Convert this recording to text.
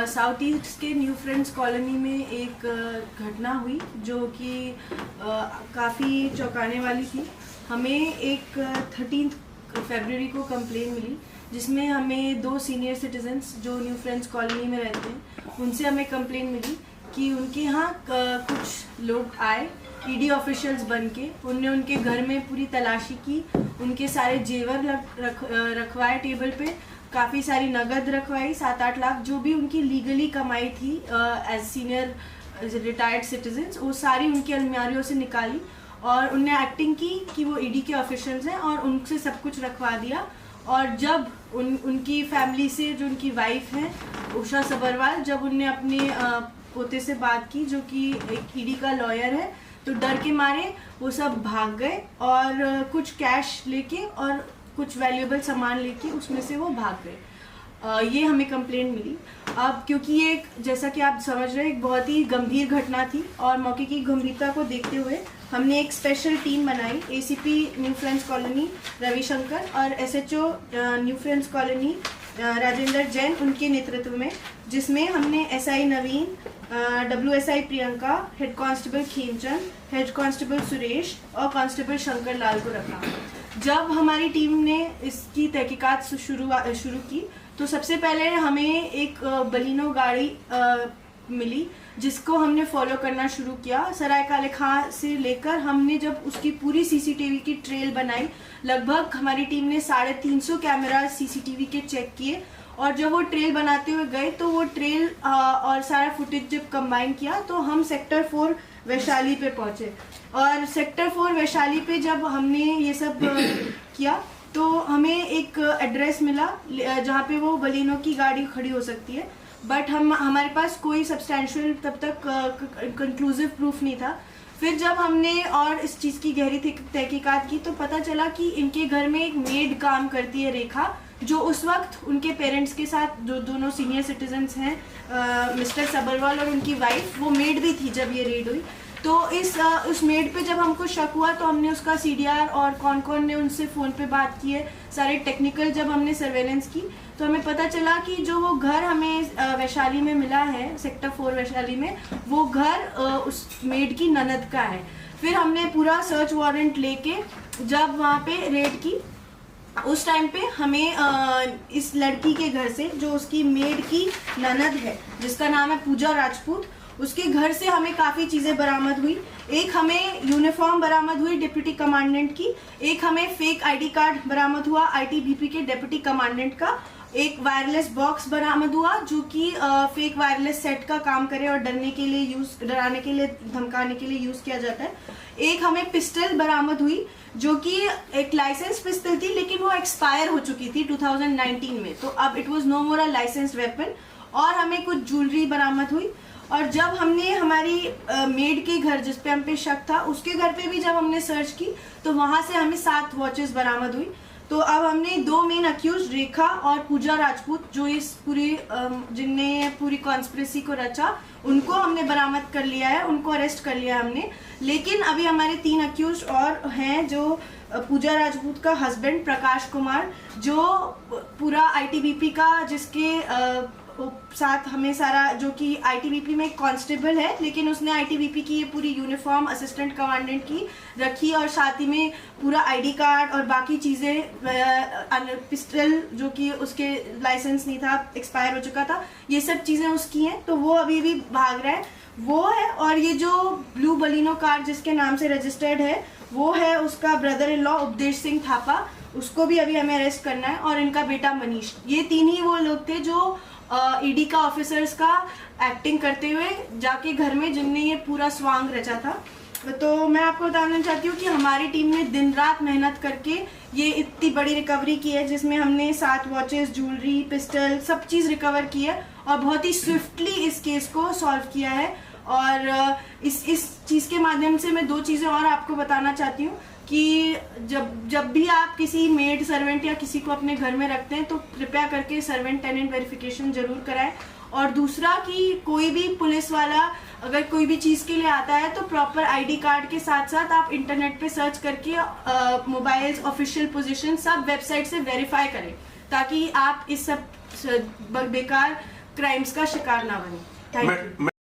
South east के new Friends colony में एक घटना हुई जो कि काफ़ी चौंकाने वाली थी। हमें एक 13 फरवरी को कंप्लेन मिली जिसमें हमें 2 सीनियर सिटीजन्स जो न्यू फ्रेंड्स कॉलोनी में रहते हैं उनसे हमें कंप्लेन मिली कि उनके यहाँ कुछ लोग आए ईडी ऑफिशियल्स बन के। उनने उनके घर में पूरी तलाशी की, उनके सारे जेवर रखवाए टेबल पे, काफ़ी सारी नगद रखवाई, 7-8 लाख जो भी उनकी लीगली कमाई थी एज सीनियर रिटायर्ड सिटीजन्स, वो सारी उनकी अलमारियों से निकाली और उनने एक्टिंग की कि वो ईडी के ऑफिशियल्स हैं और उनसे सब कुछ रखवा दिया। और जब उनकी फैमिली से जो उनकी वाइफ हैं उषा सबरवाल, जब उनने अपने पोते से बात की जो कि एक ईडी का लॉयर है, तो डर के मारे वो सब भाग गए और कुछ कैश लेके और कुछ वैल्यूएबल सामान लेके उसमें से वो भाग गए। ये हमें कंप्लेंट मिली। अब क्योंकि ये जैसा कि आप समझ रहे हैं एक बहुत ही गंभीर घटना थी और मौके की गंभीरता को देखते हुए हमने एक स्पेशल टीम बनाई, ACP New Friends Colony Ravishankar और SHO New Friends Colony Rajendra Jain उनके नेतृत्व में, जिसमें हमने SI Naveen, WSI Priyanka, head constable Khemchand, head constable Suresh और कांस्टेबल शंकर लाल को रखा। जब हमारी टीम ने इसकी तहकीकात शुरू की तो सबसे पहले हमें एक बलिनो गाड़ी मिली जिसको हमने फॉलो करना शुरू किया। सराय काले खां से लेकर हमने जब उसकी पूरी सीसीटीवी की ट्रेल बनाई, लगभग हमारी टीम ने 350 कैमरा सीसीटीवी के चेक किए और जब वो ट्रेल बनाते हुए गए तो वो ट्रेल और सारा फुटेज जब कंबाइन किया तो हम सेक्टर 4 वैशाली पे पहुंचे। और सेक्टर 4 वैशाली पे जब हमने ये सब किया तो हमें एक एड्रेस मिला जहाँ पे वो बलिनो की गाड़ी खड़ी हो सकती है, बट हमारे पास कोई सब्सटैंशियल तब तक कंक्लूसिव प्रूफ नहीं था। फिर जब हमने और इस चीज़ की गहरी तहकीकात की तो पता चला कि इनके घर में एक मेड काम करती है रेखा, जो उस वक्त उनके पेरेंट्स के साथ जो दोनों सीनियर सिटीजन्स हैं मिस्टर सबरवाल और उनकी वाइफ, वो मेड भी थी जब ये रेड हुई। तो उस मेड पे जब हमको शक हुआ तो हमने उसका CDR और कौन कौन ने उनसे फ़ोन पे बात की है, सारे टेक्निकल जब हमने सर्वेलेंस की तो हमें पता चला कि जो वो घर हमें वैशाली में मिला है, सेक्टर 4 वैशाली में, वो घर उस मेड की ननद का है। फिर हमने पूरा सर्च वारंट लेके जब वहाँ पे रेड की, उस टाइम पे हमें इस लड़की के घर से, जो उसकी मेड की ननद है जिसका नाम है पूजा राजपूत, उसके घर से हमें काफ़ी चीज़ें बरामद हुई। एक हमें यूनिफॉर्म बरामद हुई डिप्टी कमांडेंट की, एक हमें फेक ID कार्ड बरामद हुआ ITBP के डिप्टी कमांडेंट का, एक वायरलेस बॉक्स बरामद हुआ जो कि फेक वायरलेस सेट का काम करे और डराने के लिए धमकाने के लिए यूज़ किया जाता है। एक हमें पिस्टल बरामद हुई जो कि एक लाइसेंस पिस्टल थी लेकिन वो एक्सपायर हो चुकी थी 2019 में, तो अब it was no more a licensed weapon. और हमें कुछ ज्वेलरी बरामद हुई। और जब हमने हमारी मेड के घर जिस पे हम पे शक था उसके घर पे भी जब हमने सर्च की तो वहाँ से हमें 7 वॉचेस बरामद हुई। तो अब हमने 2 मेन अक्यूज रेखा और पूजा राजपूत, जो इस पूरी जिनने पूरी कॉन्स्पिरेसी को रचा, उनको हमने बरामद कर लिया है, उनको अरेस्ट कर लिया हमने। लेकिन अभी हमारे 3 अक्यूज और हैं, जो पूजा राजपूत का हस्बैंड प्रकाश कुमार, जो पूरा ITBP का जिसके साथ हमें सारा, जो कि ITBP में एक कांस्टेबल है लेकिन उसने ITBP की ये पूरी यूनिफॉर्म असिस्टेंट कमांडेंट की रखी और साथ ही में पूरा ID कार्ड और बाकी चीज़ें, पिस्टल जो कि उसके लाइसेंस नहीं था, एक्सपायर हो चुका था, ये सब चीज़ें उसकी हैं। तो वो अभी भी भाग रहा है, वो है। और ये जो ब्लू बलिनो कार जिसके नाम से रजिस्टर्ड है वो है उसका ब्रदर इन लॉ उपदेश सिंह थापा, उसको भी अभी हमें अरेस्ट करना है, और इनका बेटा मनीष। ये 3 ही वो लोग थे जो ईडी का ऑफिसर्स का एक्टिंग करते हुए जाके घर में जिनने ये पूरा स्वांग रचा था। तो मैं आपको बताना चाहती हूँ कि हमारी टीम ने दिन रात मेहनत करके ये इतनी बड़ी रिकवरी की है, जिसमें हमने 7 वॉचेस, ज्वेलरी, पिस्टल, सब चीज़ रिकवर की है और बहुत ही स्विफ्टली इस केस को सॉल्व किया है। और इस चीज़ के माध्यम से मैं 2 चीज़ें और आपको बताना चाहती हूँ कि जब भी आप किसी मेड, सर्वेंट या किसी को अपने घर में रखते हैं तो कृपया करके सर्वेंट टेनेंट वेरिफिकेशन जरूर कराएं। और दूसरा कि कोई भी पुलिस वाला अगर कोई भी चीज़ के लिए आता है तो प्रॉपर ID कार्ड के साथ साथ आप इंटरनेट पे सर्च करके मोबाइल्स, ऑफिशियल पोजीशन सब वेबसाइट से वेरीफाई करें, ताकि आप इस सब बेकार क्राइम्स का शिकार ना बने। Thank you.